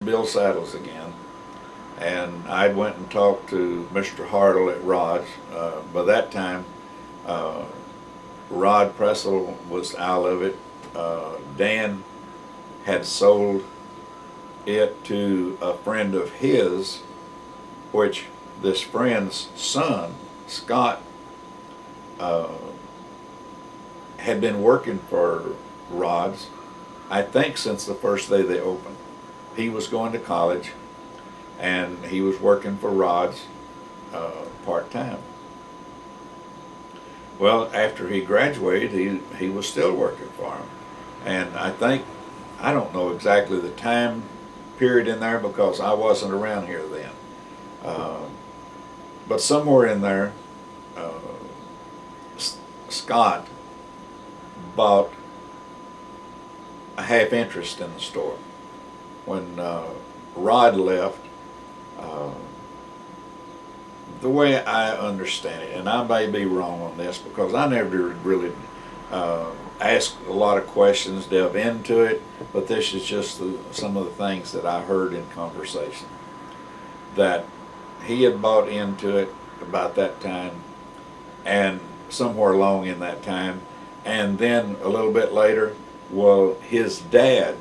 build saddles again. And I went and talked to Mr. Hartle at Rod's. By that time, uh, Rod Pressel was out of it. Dan had sold it to a friend of his, which this friend's son, Scott, uh, had been working for Rod's, I think since the first day they opened. He was going to college and he was working for Rod's part-time. Well, after he graduated, he was still working for him. And I don't know exactly the time period in there because I wasn't around here then. Uh, but somewhere in there, uh, Scott bought a half interest in the store. When Rod left, uh, the way I understand it, and I may be wrong on this because I never really asked a lot of questions, delve into it, but this is just some of the things that I heard in conversation. That he had bought into it about that time, and somewhere along in that time, and then a little bit later, well, his dad,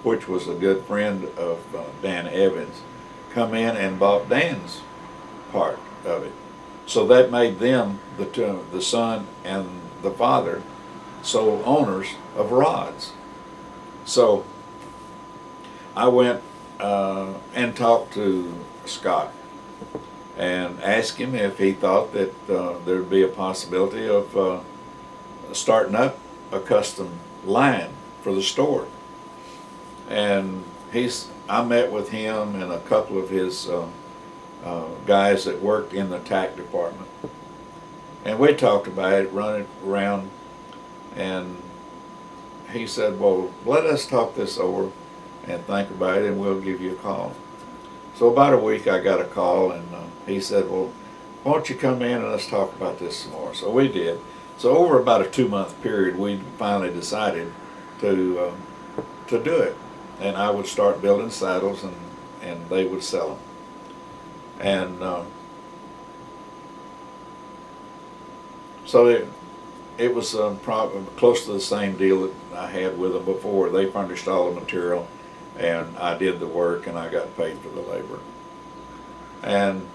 which was a good friend of Dan Evans, come in and bought Dan's part of it. So that made them, the son and the father, sole owners of Rod's. So I went and talked to Scott and asked him if he thought that there'd be a possibility of starting up a custom line for the store. And I met with him and a couple of his guys that worked in the tack department. And we talked about it, run it around, and he said, well, let us talk this over and think about it and we'll give you a call. So about a week I got a call and he said, well, why don't you come in and let's talk about this some more. So we did. So over about a 2-month period we finally decided to do it. And I would start building saddles and they would sell them. And so it was close to the same deal that I had with them before. They furnished all the material and I did the work and I got paid for the labor. And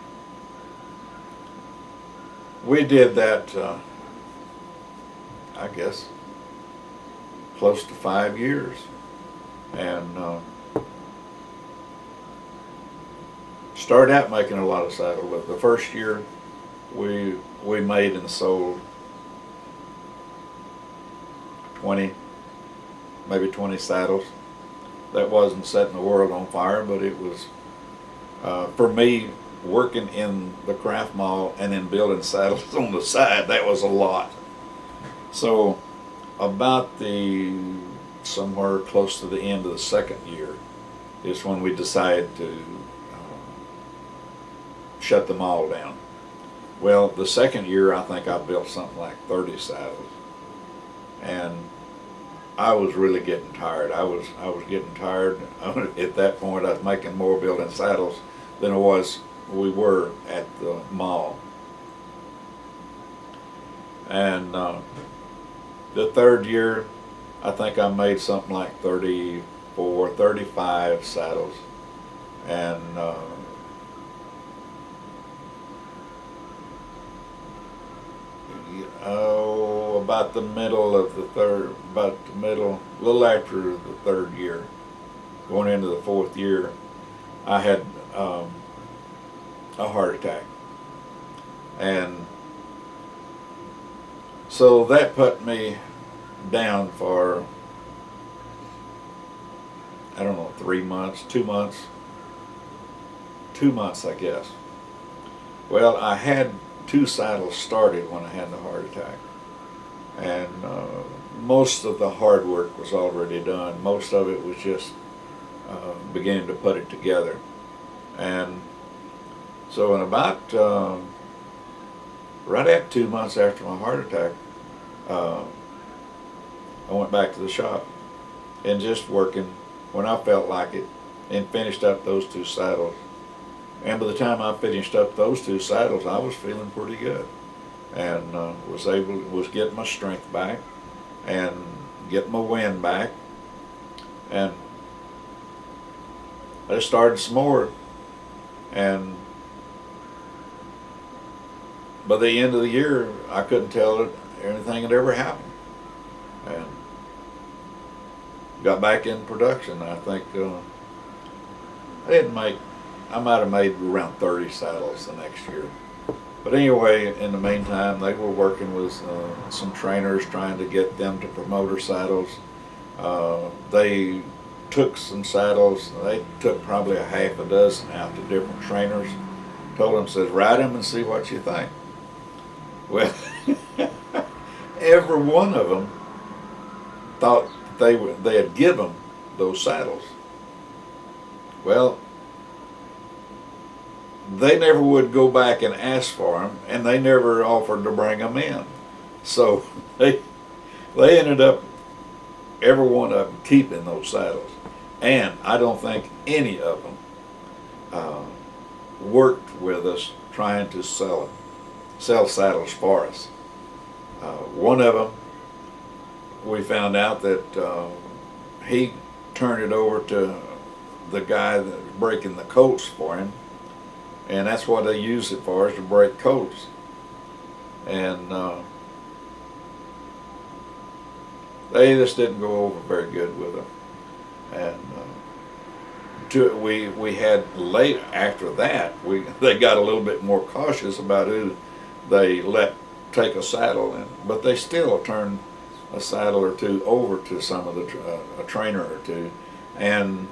we did that, I guess, close to 5 years. And started out making a lot of saddles. But the first year we made and sold maybe 20 saddles. That wasn't setting the world on fire, but it was, for me, working in the craft mall and then building saddles on the side, that was a lot. So about somewhere close to the end of the second year is when we decided to shut the mall down. Well, the second year I think I built something like 30 saddles, and I was really getting tired. I was getting tired. At that point I was making more building saddles than we were at the mall. And the third year I think I made something like 34, 35 saddles, and about the middle of the third, a little after the third year, going into the fourth year, I had a heart attack. And so that put me down for, I don't know, 3 months, 2 months, 2 months I guess. Well, I had 2 saddles started when I had the heart attack, and most of the hard work was already done. Most of it was just beginning to put it together. And so in about right at 2 months after my heart attack, I went back to the shop and just working when I felt like it, and finished up those two saddles. And by the time I finished up those two saddles, I was feeling pretty good, and was getting my strength back, and getting my wind back, and I started some more, and by the end of the year, I couldn't tell that anything had ever happened, and got back in production. I think I might have made around 30 saddles the next year. But anyway, in the meantime, they were working with some trainers trying to get them to promote our saddles. They took some saddles, they took probably a half a dozen out to different trainers, told them, says, ride them and see what you think. Well, every one of them thought they had given those saddles. Well, they never would go back and ask for them, and they never offered to bring them in. So they ended up, every one of them, keeping those saddles. And I don't think any of them worked with us trying to sell saddles for us. One of them, we found out that he turned it over to the guy that was breaking the colts for him, and that's what they used it for, is to break colts. And they just didn't go over very good with them. And we had late after that, they got a little bit more cautious about who they let take a saddle, but they still turned a saddle or two over to some of a trainer or two, and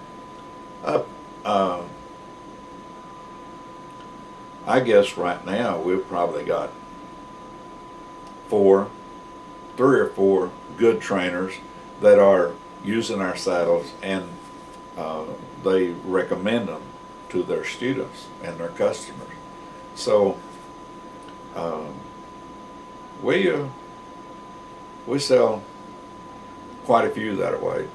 I guess right now we've probably got three or four good trainers that are using our saddles, and they recommend them to their students and their customers. So we sell quite a few that way.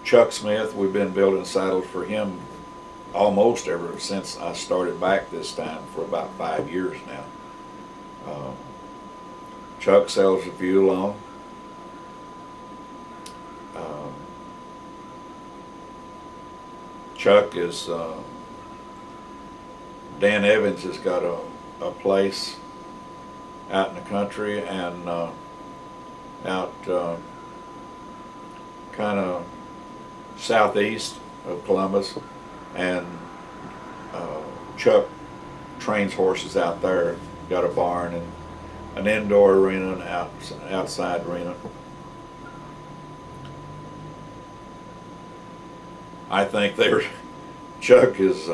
Chuck Smith, we've been building saddles for him almost ever since I started back this time, for about 5 years now. Chuck sells a few along. Chuck is, Dan Evans has got a place out in the country, and out kind of southeast of Columbus, and Chuck trains horses out there. Got a barn and an indoor arena and outside arena. I think Chuck is,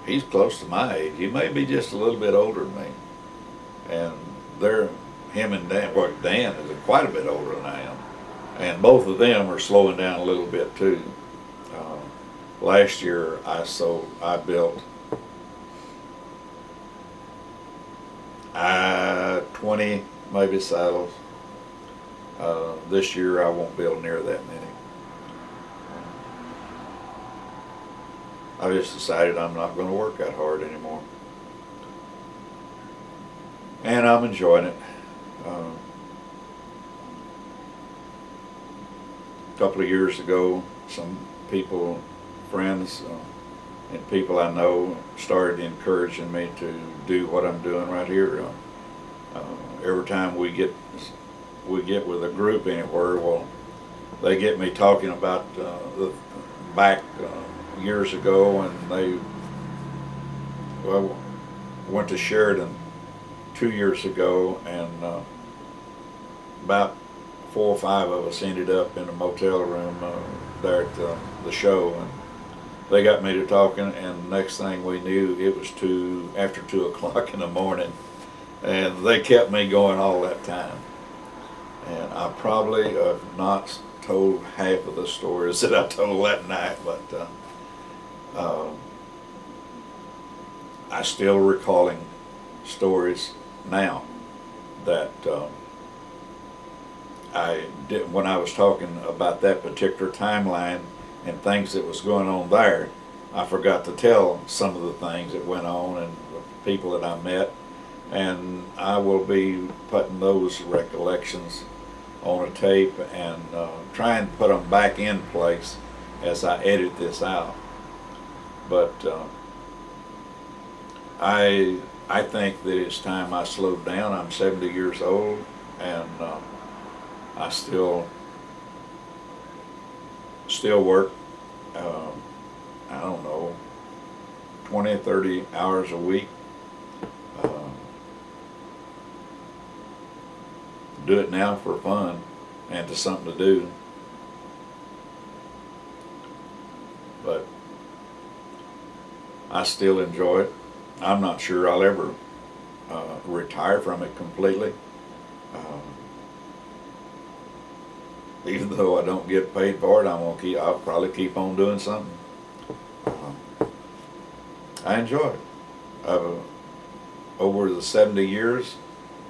he's close to my age. He may be just a little bit older than me. And him and Dan, well, Dan is quite a bit older than I am. And both of them are slowing down a little bit too. Last year I built 20 maybe saddles. This year I won't build near that many. I just decided I'm not going to work that hard anymore. And I'm enjoying it. A couple of years ago, some people, friends, and people I know started encouraging me to do what I'm doing right here. Every time we get with a group anywhere, well, they get me talking about the back years ago, and they went to Sheridan 2 years ago, and about 4 or 5 of us ended up in a motel room there at the show, and they got me to talking, and the next thing we knew, it was after 2 o'clock in the morning, and they kept me going all that time. And I probably have not told half of the stories that I told that night, but I still recalling stories now that I did, when I was talking about that particular timeline and things that was going on there, I forgot to tell some of the things that went on and the people that I met, and I will be putting those recollections on a tape and try and put them back in place as I edit this out. But I think that it's time I slowed down. I'm 70 years old, and I still work. I don't know, 20, 30 hours a week. Uh, do it now for fun and to something to do. But I still enjoy it. I'm not sure I'll ever retire from it completely. Even though I don't get paid for it, I'll probably keep on doing something. I enjoy it. Over the 70 years,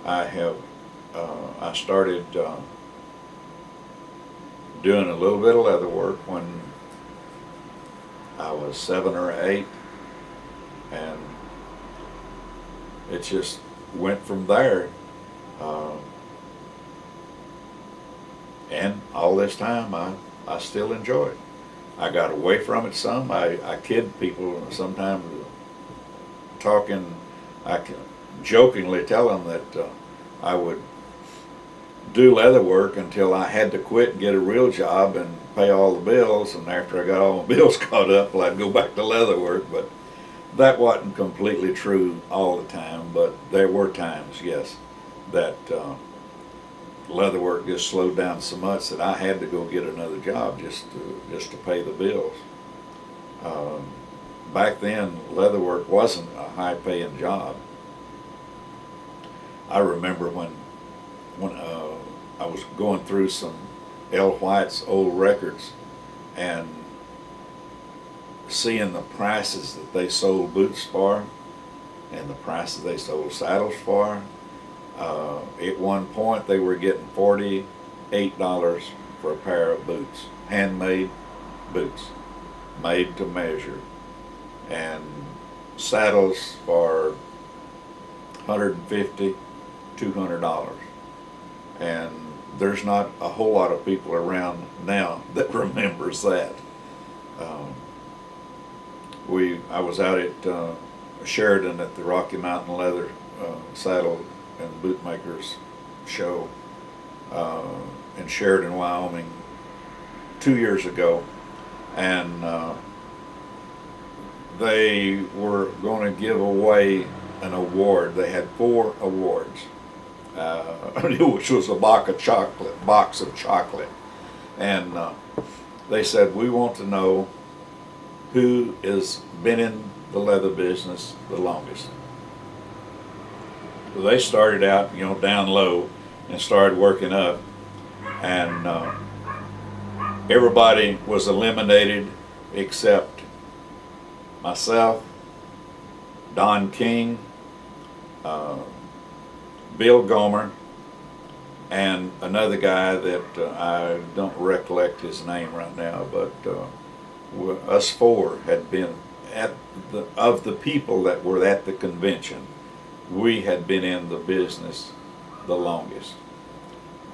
I started doing a little bit of leather work when I was 7 or 8, and it just went from there. And all this time, I still enjoy it. I got away from it some. I kid people sometimes, talking. I can jokingly tell them that I would do leather work until I had to quit and get a real job and pay all the bills, and after I got all my bills caught up, well, I'd go back to leather work. But that wasn't completely true all the time, but there were times, yes, that leather work just slowed down so much that I had to go get another job just to pay the bills. Back then, leather work wasn't a high-paying job. I remember when I was going through some L. White's old records and seeing the prices that they sold boots for and the prices they sold saddles for. At one point, they were getting $48 for a pair of boots, handmade boots, made to measure, and saddles for $150, $200. And there's not a whole lot of people around now that remembers that. I was out at Sheridan at the Rocky Mountain Leather Saddle and Bootmakers show in Sheridan, Wyoming, 2 years ago, and they were going to give away an award. They had 4 awards, which was a box of chocolate, and they said, "We want to know who has been in the leather business the longest." So they started out, down low and started working up, and everybody was eliminated except myself, Don King, Bill Gomer, and another guy that I don't recollect his name right now, but us 4 had been of the people that were at the convention, we had been in the business the longest.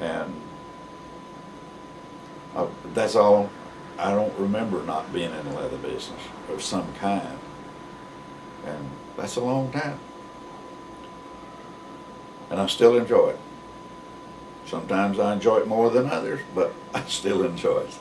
And that's all. I don't remember not being in the leather business of some kind. And that's a long time. And I still enjoy it. Sometimes I enjoy it more than others, but I still enjoy it.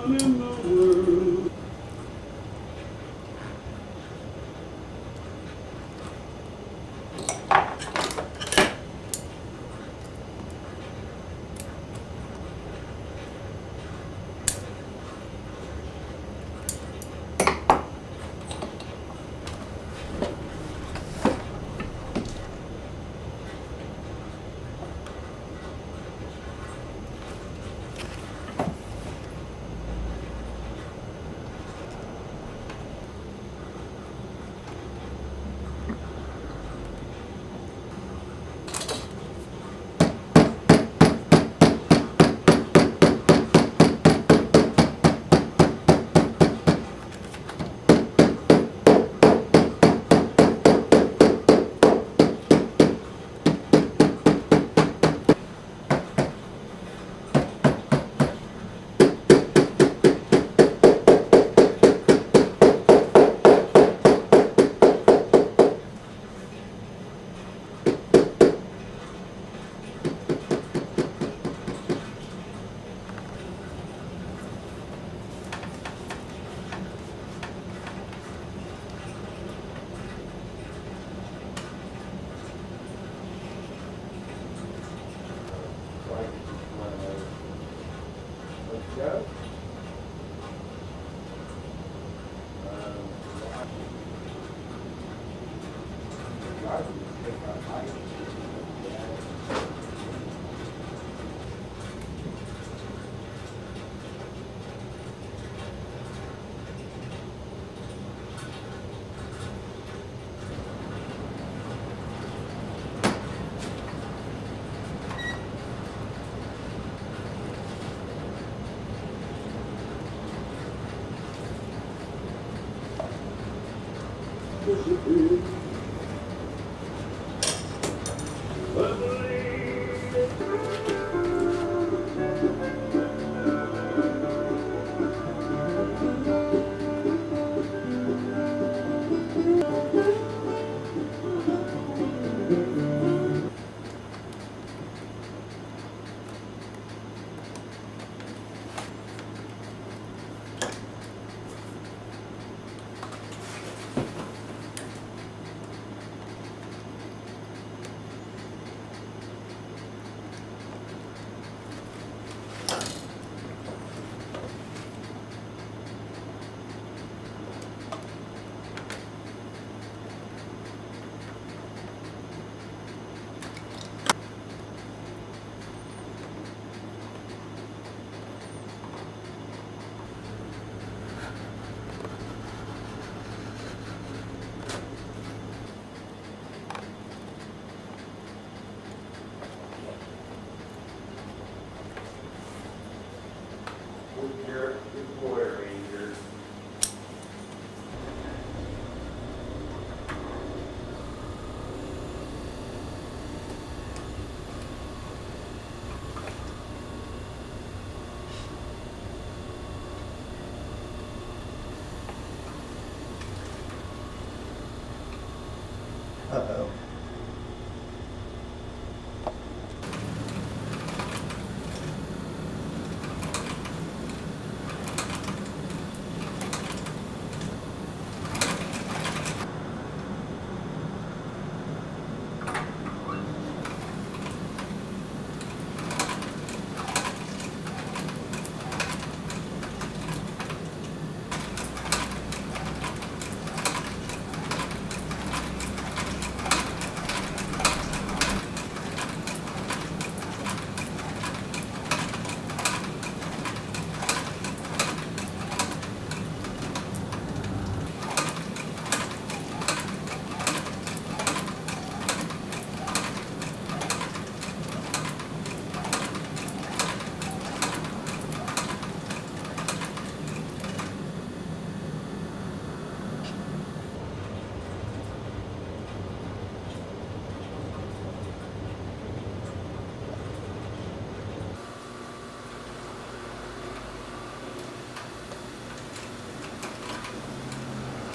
Uh-oh.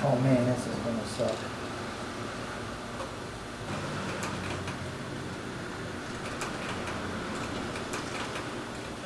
Oh man, this is gonna suck.